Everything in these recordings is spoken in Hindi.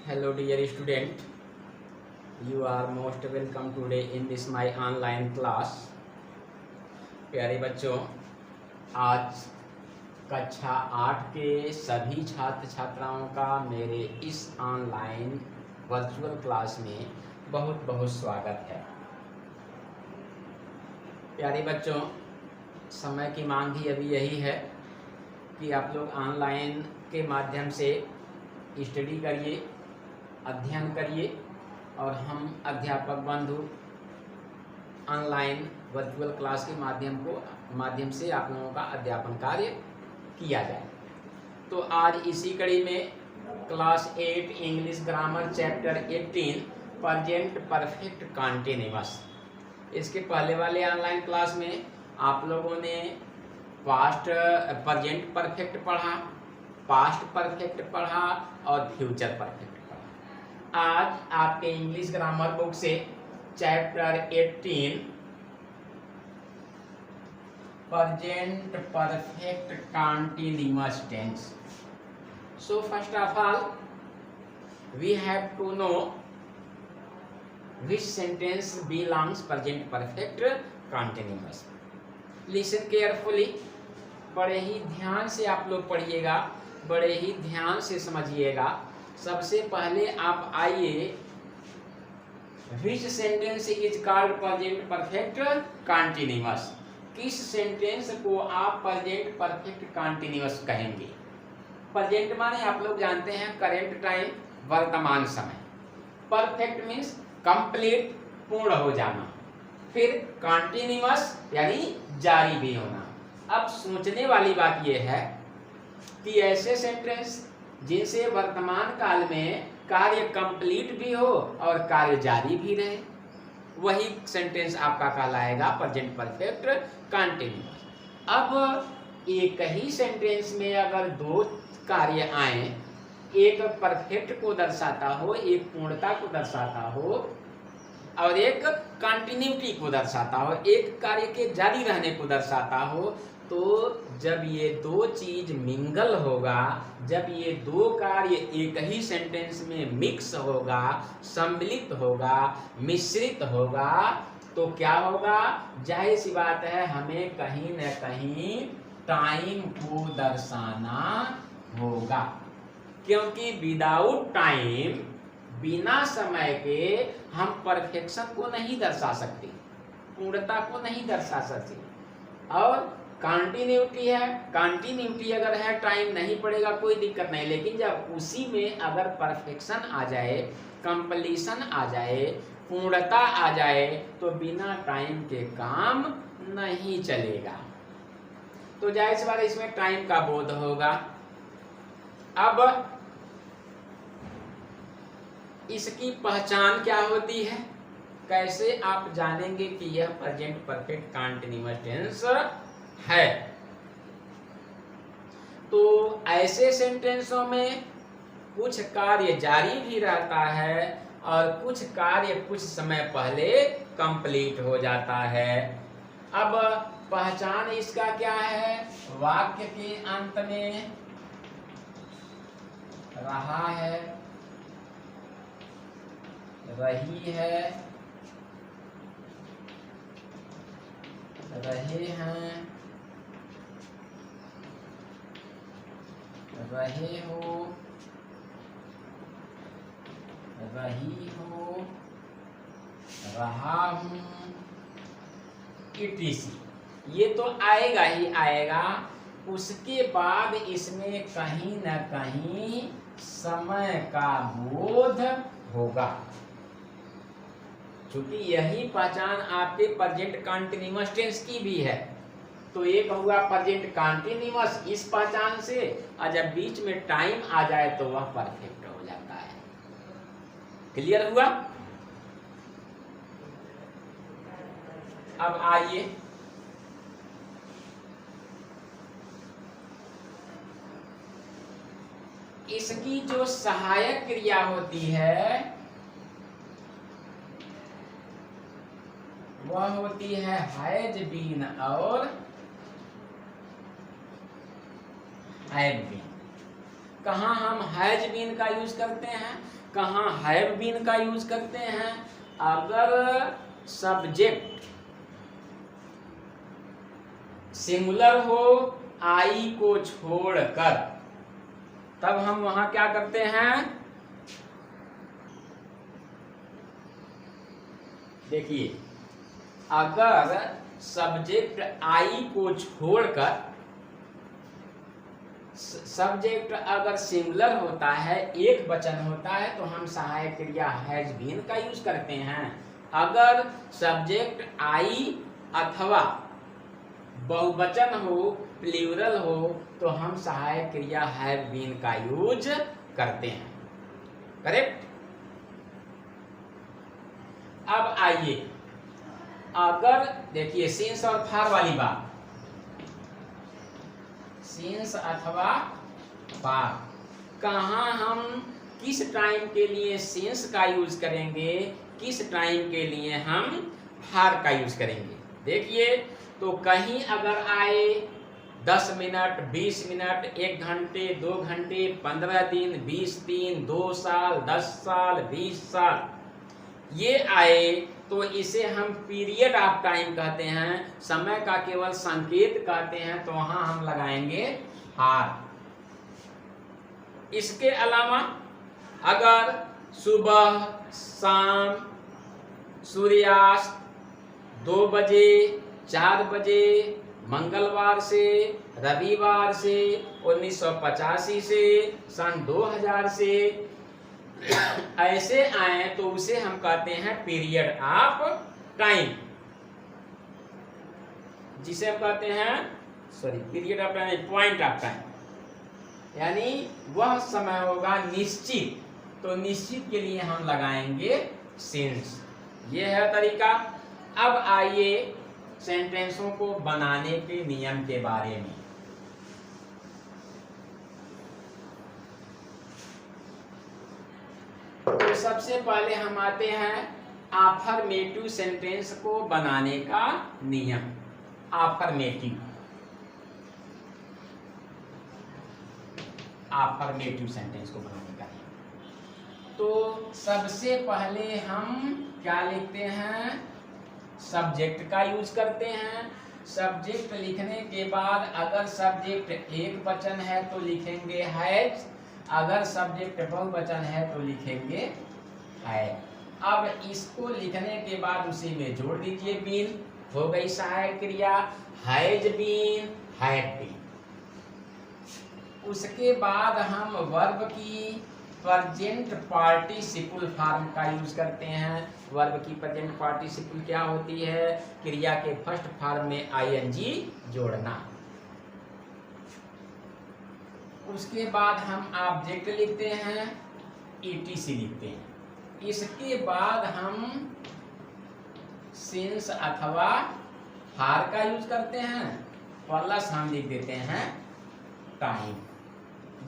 Hello dear student, you are most welcome today in this my online class। प्यारे बच्चों, आज कक्षा 8 के सभी छात्र छात्राओं का मेरे इस ऑनलाइन वर्चुअल क्लास में बहुत बहुत स्वागत है। प्यारे बच्चों, समय की मांग ही अभी यही है कि आप लोग ऑनलाइन के माध्यम से स्टडी करिए, अध्ययन करिए और हम अध्यापक बंधु ऑनलाइन वर्चुअल क्लास के माध्यम से आप लोगों का अध्यापन कार्य किया जाए। तो आज इसी कड़ी में class 8 English grammar chapter 18 present perfect continuous, इसके पहले वाले ऑनलाइन क्लास में आप लोगों ने पास्ट प्रेजेंट परफेक्ट पढ़ा, पास्ट परफेक्ट पढ़ा और फ्यूचर परफेक्ट। आज आपके इंग्लिश ग्रामर बुक से chapter 18 present perfect continuous tense. So first of all we have to know which sentence belongs present perfect continuous। Listen carefully, बड़े ही ध्यान से आप लोग पढ़िएगा, बड़े ही ध्यान से समझिएगा। सबसे पहले आप आइए, which sentence is called present perfect continuous। किस सेंटेंस को आप प्रेजेंट परफेक्ट कंटीन्यूअस कहेंगे? प्रेजेंट माने आप लोग जानते हैं करेंट टाइम, वर्तमान समय। परफेक्ट मीन्स कंप्लीट, पूर्ण हो जाना। फिर कंटीन्यूअस यानी जारी भी होना। अब सोचने वाली बात यह है कि ऐसे सेंटेंस जिनसे वर्तमान काल में कार्य कंप्लीट भी हो और कार्य जारी भी रहे, वही सेंटेंस आपका कहलाएगा प्रेजेंट परफेक्ट कंटीन्यूअस। अब एक ही सेंटेंस में अगर दो कार्य आए, एक परफेक्ट को दर्शाता हो, एक पूर्णता को दर्शाता हो और एक कंटिन्यूटी को दर्शाता हो, एक कार्य के जारी रहने को दर्शाता हो, तो जब ये दो चीज मिंगल होगा, जब ये दो कार्य एक ही सेंटेंस में मिक्स होगा, सम्मिलित होगा, मिश्रित होगा, तो क्या होगा? जाहिर सी बात है, हमें कहीं न कहीं टाइम को दर्शाना होगा, क्योंकि विदाउट टाइम, बिना समय के हम परफेक्शन को नहीं दर्शा सकते, पूर्णता को नहीं दर्शा सकते। और कंटिन्यूटी है, कंटिन्यूटी अगर है, टाइम नहीं पड़ेगा कोई दिक्कत नहीं, लेकिन जब उसी में अगर परफेक्शन आ जाए, कंप्लीशन आ जाए, पूर्णता आ जाए, तो बिना टाइम के काम नहीं चलेगा। तो जाहिर सी बात है, इसमें टाइम का बोध होगा। अब इसकी पहचान क्या होती है? कैसे आप जानेंगे कि यह प्रेजेंट परफेक्ट कंटीन्यूअस टेंस है? तो ऐसे सेंटेंसों में कुछ कार्य जारी भी रहता है और कुछ कार्य कुछ समय पहले कंप्लीट हो जाता है। अब पहचान इसका क्या है? वाक्य के अंत में रहा है, रही है, रहे हैं, रहे हो, रही हो, रहा हूं, etc। ये तो आएगा ही आएगा। उसके बाद इसमें कहीं न कहीं समय का बोध होगा, क्योंकि यही पहचान आपके प्रेजेंट कंटीन्यूअस टेंस की भी है। तो एक हुआ प्रेजेंट कंटीन्यूअस इस पहचान से, और जब बीच में टाइम आ जाए तो वह परफेक्ट हो जाता है। क्लियर हुआ? अब आइए, इसकी जो सहायक क्रिया होती है वह होती है हैज बीन और हैव बीन। कहाँ हम हैज बीन का यूज करते हैं, कहाँ हैव बीन का यूज करते हैं। अगर सब्जेक्ट सिंगुलर हो आई को छोड़कर, तब हम वहां क्या करते हैं, देखिए अगर सब्जेक्ट आई को छोड़कर, सब्जेक्ट अगर सिंगुलर होता है, एक वचन होता है, तो हम सहायक क्रिया हैज बीन का यूज करते हैं। अगर सब्जेक्ट आई अथवा बहुवचन हो, प्लूरल हो, तो हम सहायक क्रिया हैव बीन का यूज करते हैं। करेक्ट। अब आइए, अगर देखिए सिंस और फार वाली बात, सिंस अथवा फार, कहाँ हम किस टाइम के लिए सिंस का यूज करेंगे, किस टाइम के लिए हम फार का यूज करेंगे। देखिए, तो कहीं अगर आए 10 मिनट, 20 मिनट, 1 घंटे, 2 घंटे, 15 दिन, 20 दिन, 2 साल, 10 साल, 20 साल, ये आए तो इसे हम पीरियड ऑफ टाइम कहते हैं, समय का केवल संकेत कहते हैं, तो वहां हम लगाएंगे हार। इसके अलावा अगर सुबह, शाम, सूर्यास्त, 2 बजे, 4 बजे, मंगलवार से, रविवार से, 1985 से, सन 2000 से ऐसे आए तो उसे हम कहते हैं पीरियड ऑफ टाइम, जिसे हम कहते हैं period of time, point of time, यानी वह समय होगा निश्चित, तो निश्चित के लिए हम लगाएंगे सिंस। ये है तरीका। अब आइए सेंटेंसों को बनाने के नियम के बारे में। तो सबसे पहले हम आते हैं अफर्मेटिव सेंटेंस को बनाने का नियम। अफर्मेटिव सेंटेंस को बनाने का नियम। तो सबसे पहले हम क्या लिखते हैं, सब्जेक्ट का यूज करते हैं। सब्जेक्ट लिखने के बाद अगर सब्जेक्ट एक वचन है तो लिखेंगे हैज, अगर सब्जेक्ट बहुवचन है तो लिखेंगे है। अब इसको लिखने के बाद उसी में जोड़ दीजिए बीन, हो गई सहायक क्रिया हैज बीन, हैड बीन। उसके बाद हम वर्ब की प्रेजेंट पार्टिसिपल फॉर्म का यूज करते हैं। वर्ब की प्रेजेंट पार्टिसिपल क्या होती है, क्रिया के फर्स्ट फॉर्म में आईएनजी जोड़ना। उसके बाद हम ऑब्जेक्ट लिखते हैं, ईटीसी लिखते हैं। इसके बाद हम सिंस अथवा हार का यूज करते हैं, प्लस हम लिख देते हैं टाइम।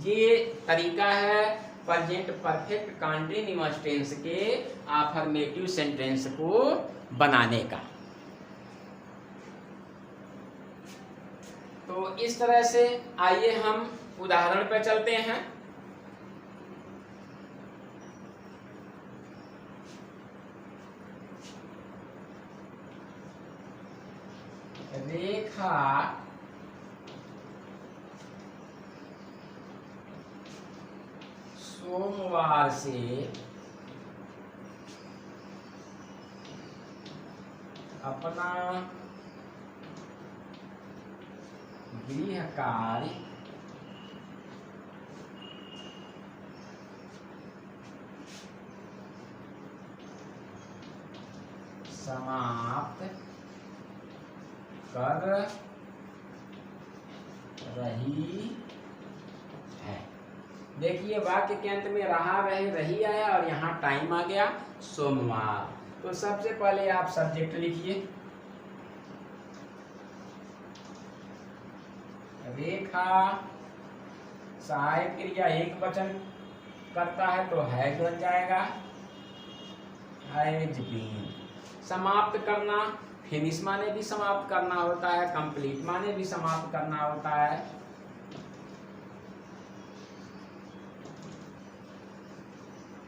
ये तरीका है प्रेजेंट परफेक्ट कंटीन्यूअस टेंस के अफर्मेटिव सेंटेंस को बनाने का। तो इस तरह से आइए हम उदाहरण पर चलते हैं। रेखा सोमवार से अपना गृह कार्य समाप्त कर रही है। देखिए वाक्य के अंत में रहा, रहे, रही आया और यहाँ टाइम आ गया सोमवार। तो सबसे पहले आप सब्जेक्ट लिखिए, रेखा सहायक क्रिया एक वचन करता है तो हैज बन जाएगा, हैज बीन। समाप्त करना, फिनिश माने भी समाप्त करना होता है, कंप्लीट माने भी समाप्त करना होता है।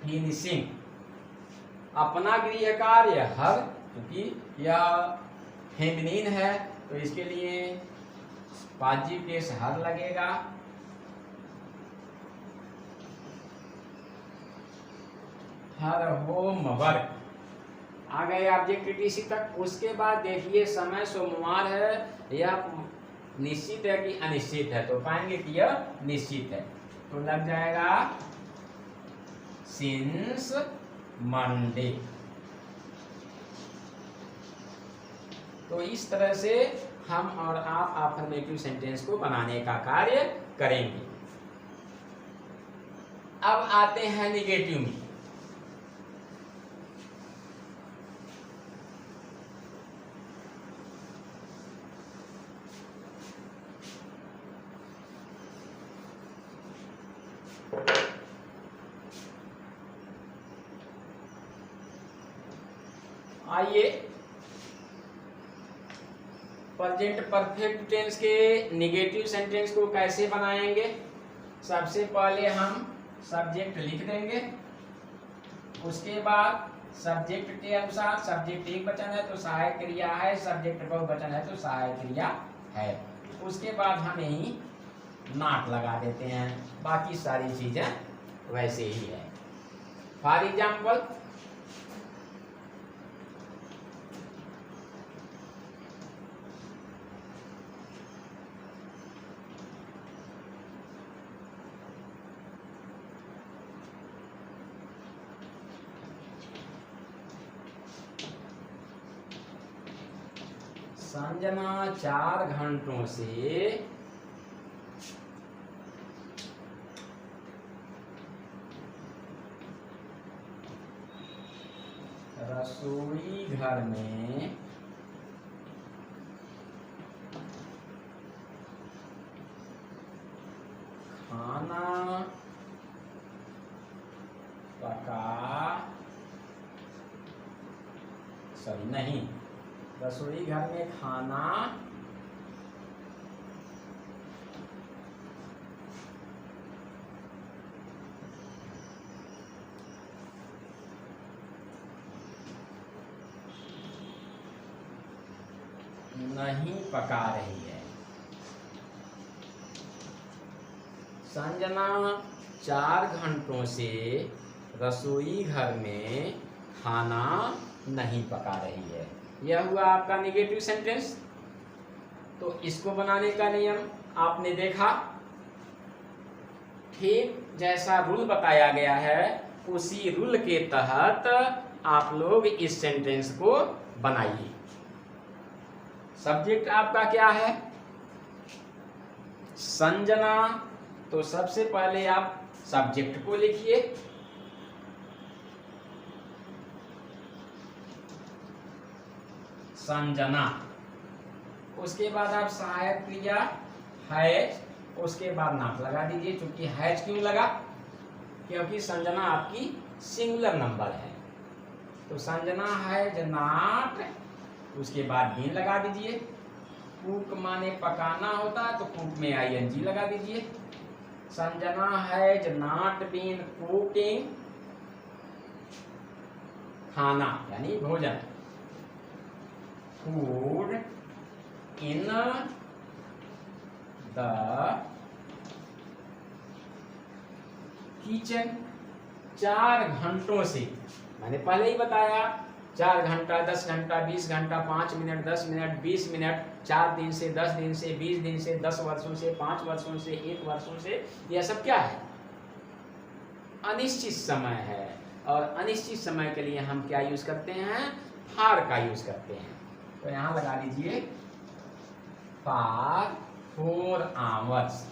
फिनिशिंग। अपना गृह कार्य हर, क्योंकि यह फेमिनिन है तो इसके लिए पॉजिटिव केस हर लगेगा। हर होमवर्क आ गए ऑब्जेक्ट टीसी तक। उसके बाद देखिए समय सोमवार है, यह निश्चित है कि अनिश्चित है, तो पाएंगे कि यह निश्चित है, तो लग जाएगा सिंस मंडे। तो इस तरह से हम और आप अफर्मेटिव सेंटेंस को बनाने का कार्य करेंगे। अब आते हैं निगेटिव में। आइए प्रेजेंट परफेक्ट टेंस के निगेटिव सेंटेंस को कैसे बनाएंगे। सबसे पहले हम सब्जेक्ट लिख देंगे, उसके बाद सब्जेक्ट के अनुसार सब्जेक्ट एक वचन है तो सहायक क्रिया है, सब्जेक्ट बहुवचन है तो सहायक क्रिया है। उसके बाद हम यही नॉट लगा देते हैं, बाकी सारी चीजें वैसे ही है। फॉर एग्जाम्पल संजना 4 घंटों से रसोई घर में खाना रसोई घर में खाना नहीं पका रही है। संजना 4 घंटों से रसोई घर में खाना नहीं पका रही है। यह हुआ आपका नेगेटिव सेंटेंस। तो इसको बनाने का नियम आपने देखा, ठीक जैसा रूल बताया गया है उसी रूल के तहत आप लोग इस सेंटेंस को बनाइए। सब्जेक्ट आपका क्या है? संजना। तो सबसे पहले आप सब्जेक्ट को लिखिए, संजना। उसके बाद आप सहायक क्रिया हैज, उसके बाद नॉट लगा दीजिए। क्योंकि हैज क्यों लगा? क्योंकि संजना आपकी सिंगुलर नंबर है। तो संजना हैज नॉट, उसके बाद बीन लगा दीजिए। कुक माने पकाना होता है तो कुक में आईएनजी लगा दीजिए। Sanjana has not been cooking, खाना यानी भोजन, फूड इन द किचन। 4 घंटों से, मैंने पहले ही बताया 4 घंटा, 10 घंटा, 20 घंटा, 5 मिनट, 10 मिनट, 20 मिनट, 4 दिन से, 10 दिन से, 20 दिन से, 10 वर्षों से, 5 वर्षों से, 1 वर्षों से, यह सब क्या है? अनिश्चित समय है। और अनिश्चित समय के लिए हम क्या यूज करते हैं? फार का यूज करते हैं। तो यहां लगा दीजिए for 4 hours.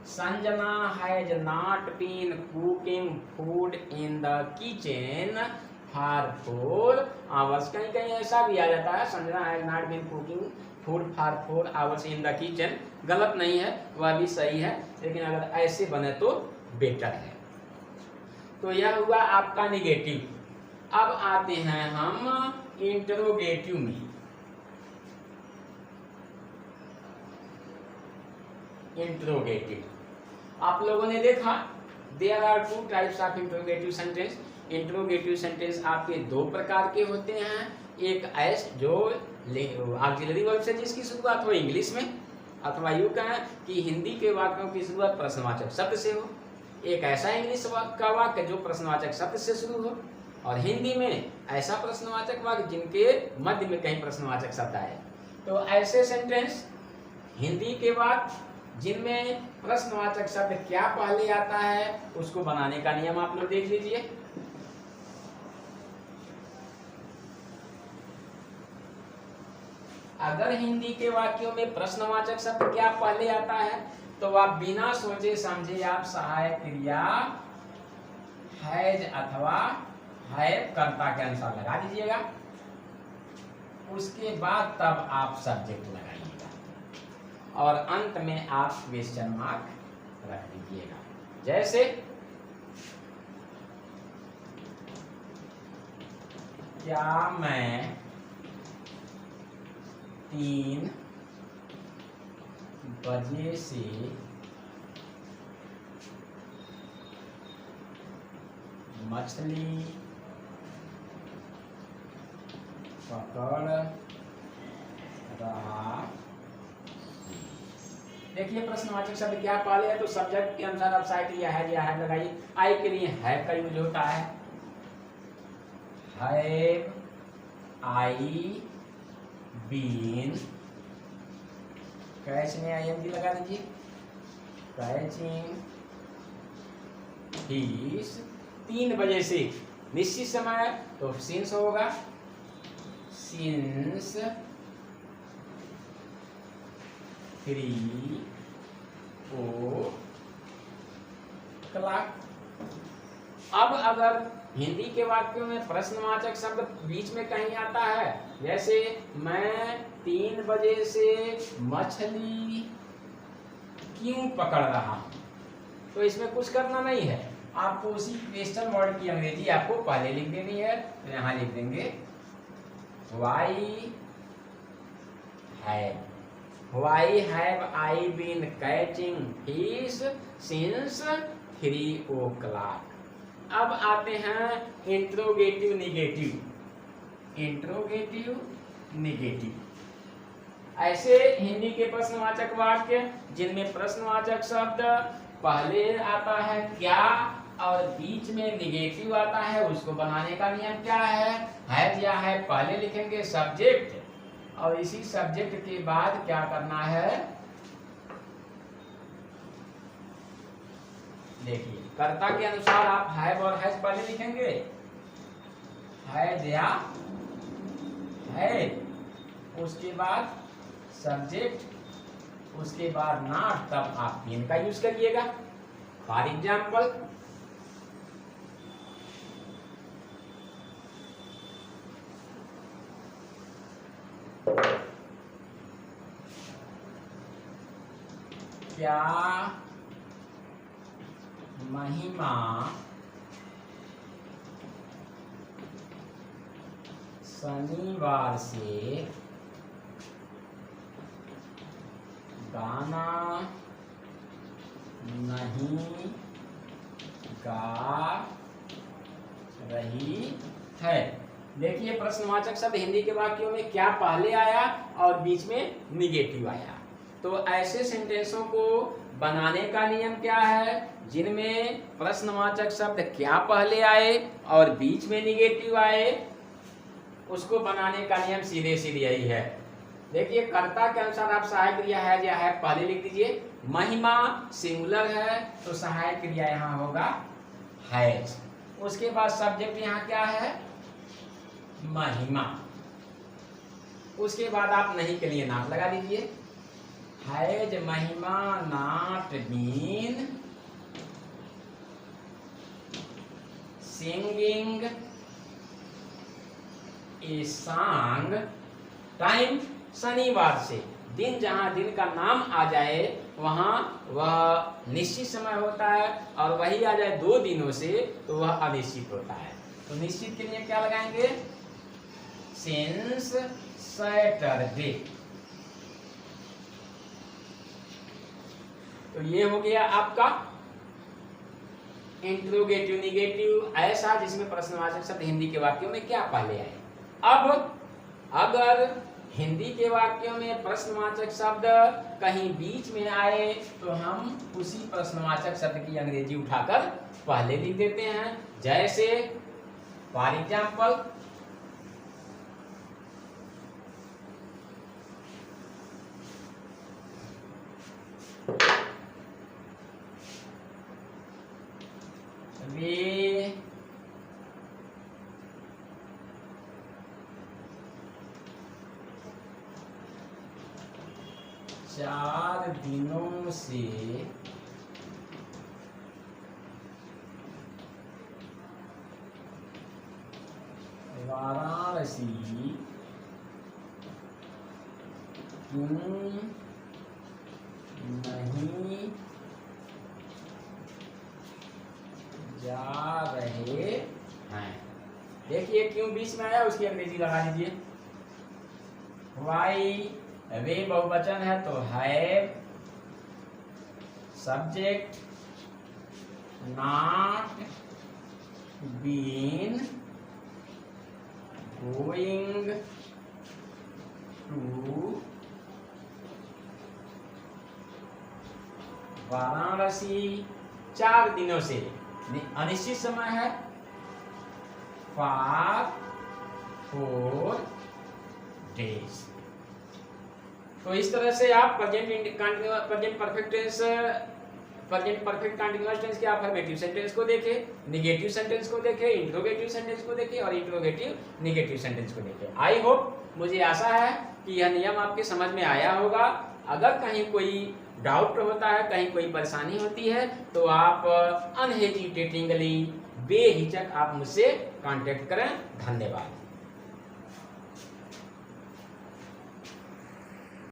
Sanjana has not been cooking food in the kitchen for 4 hours. कहीं कहीं ऐसा भी आ जाता है, Sanjana has not been cooking food for 4 hours in the kitchen. गलत नहीं है, वह भी सही है, लेकिन अगर ऐसे बने तो बेटर है। तो यह हुआ आपका निगेटिव। अब आते हैं हम इंटरोगेटिव में। इंट्रोगेटिव। आप लोगों ने देखा there are two types of interrogative sentence. Interrogative sentence आपके दो प्रकार के होते हैं, एक एस जो ऑक्सिलरी वर्ब से जिसकी शुरुआत हो इंग्लिश में, अथवा यूं कहें कि हिंदी के वाक्यों की शुरुआत प्रश्नवाचक शब्द से हो। एक ऐसा इंग्लिश का वाक्य जो प्रश्नवाचक शब्द से शुरू हो, और हिंदी में ऐसा प्रश्नवाचक वाक्य जिनके मध्य में कहीं प्रश्नवाचक शब्द आए। तो ऐसे सेंटेंस हिंदी के वाक्य जिनमें प्रश्नवाचक शब्द क्या पहले आता है उसको बनाने का नियम आप लोग देख लीजिए। अगर हिंदी के वाक्यों में प्रश्नवाचक शब्द क्या पहले आता है तो आप बिना सोचे समझे आप सहायक क्रिया हैज अथवा हैव कर्ता के अनुसार लगा दीजिएगा। उसके बाद तब आप सब्जेक्ट लगाइएगा और अंत में आप क्वेश्चन मार्क रख दीजिएगा। जैसे क्या मैं 3 बजे से मछली पकड़ रहा। देखिए प्रश्नवाचक शब्द क्या पहले है तो सब्जेक्ट के अनुसार आप साइड या है लगाइए। आई के लिए हैव का यूज होता है, हैव आई बीन। कैच में आईएनजी लगा दीजिए, कैचिंग फिश 3 बजे से निश्चित समय तो सिंस होगा, सिंस 3 o'clock। अब अगर हिंदी के वाक्यों में प्रश्नवाचक शब्द बीच में कहीं आता है, जैसे मैं 3 बजे से मछली क्यों पकड़ रहा हूं, तो इसमें कुछ करना नहीं है, आपको उसी क्वेश्चन वर्ड की अंग्रेजी आपको पहले लिख देनी है। तो यहां लिख देंगे Why have I been catching fish since 3 o'clock। अब आते हैं इंट्रोगेटिव निगेटिव। इंट्रोगेटिव निगेटिव ऐसे हिंदी के प्रश्नवाचक वाक्य जिनमें प्रश्नवाचक शब्द पहले आता है क्या और बीच में निगेटिव आता है, उसको बनाने का नियम क्या है या है पहले लिखेंगे सब्जेक्ट और इसी सब्जेक्ट के बाद क्या करना है, देखिए कर्ता के अनुसार आप हैव और हैज पहले लिखेंगे, हैज या है, उसके बाद सब्जेक्ट, उसके बाद नॉट, तब आप बीन का यूज करिएगा। फॉर एग्जाम्पल क्या महिमा शनिवार से गाना नहीं गा रही है। देखिए प्रश्नवाचक शब्द हिंदी के वाक्यों में क्या पहले आया और बीच में निगेटिव आया। तो ऐसे सेंटेंसों को बनाने का नियम क्या है, जिनमें प्रश्नवाचक शब्द क्या पहले आए और बीच में निगेटिव आए, उसको बनाने का नियम सीधे सीधे यही है। देखिए कर्ता के अनुसार आप सहायक क्रिया है या है पहले लिख दीजिए। महिमा सिंगुलर है तो सहायक क्रिया यहाँ होगा हैज। उसके बाद सब्जेक्ट यहाँ क्या है, महिमा। उसके बाद आप नहीं के लिए नाट लगा दीजिए, has Mahima not been singing a song. Time शनिवार से, दिन जहां दिन का नाम आ जाए वहां वह निश्चित समय होता है और वही आ जाए 2 दिनों से तो वह अनिश्चित होता है। तो निश्चित के लिए क्या लगाएंगे, सिंस सैटरडे। तो ये हो गया आपका इंट्रोगेटिव निगेटिव, ऐसा जिसमें प्रश्नवाचक शब्द हिंदी के वाक्यों में क्या पहले आए। अब अगर हिंदी के वाक्यों में प्रश्नवाचक शब्द कहीं बीच में आए तो हम उसी प्रश्नवाचक शब्द की अंग्रेजी उठाकर पहले लिख देते हैं। जैसे फॉर एग्जाम्पल वे 4 दिनों से वाराणसी क्यों नहीं जा रहे हैं। देखिए क्यों बीच में आया, उसकी अंग्रेजी लगा लीजिए। वाई वे बहुवचन है तो have, subject not been going to Varanasi 4 दिनों से, अनिश्चित समय है, फॉर 4 days। तो इस तरह से आप present perfect tense, present perfect continuous tense के अफर्मेटिव सेंटेंस को देखें, निगेटिव सेंटेंस को देखें, इंट्रोगेटिव सेंटेंस को देखें और इंट्रोगेटिव निगेटिव सेंटेंस को देखें। आई होप, मुझे आशा है कि यह नियम आपके समझ में आया होगा। अगर कहीं कोई डाउट होता है, कहीं कोई परेशानी होती है तो आप अनहेजिटेटिंगली, बेहिचक आप मुझसे कांटेक्ट करें। धन्यवाद।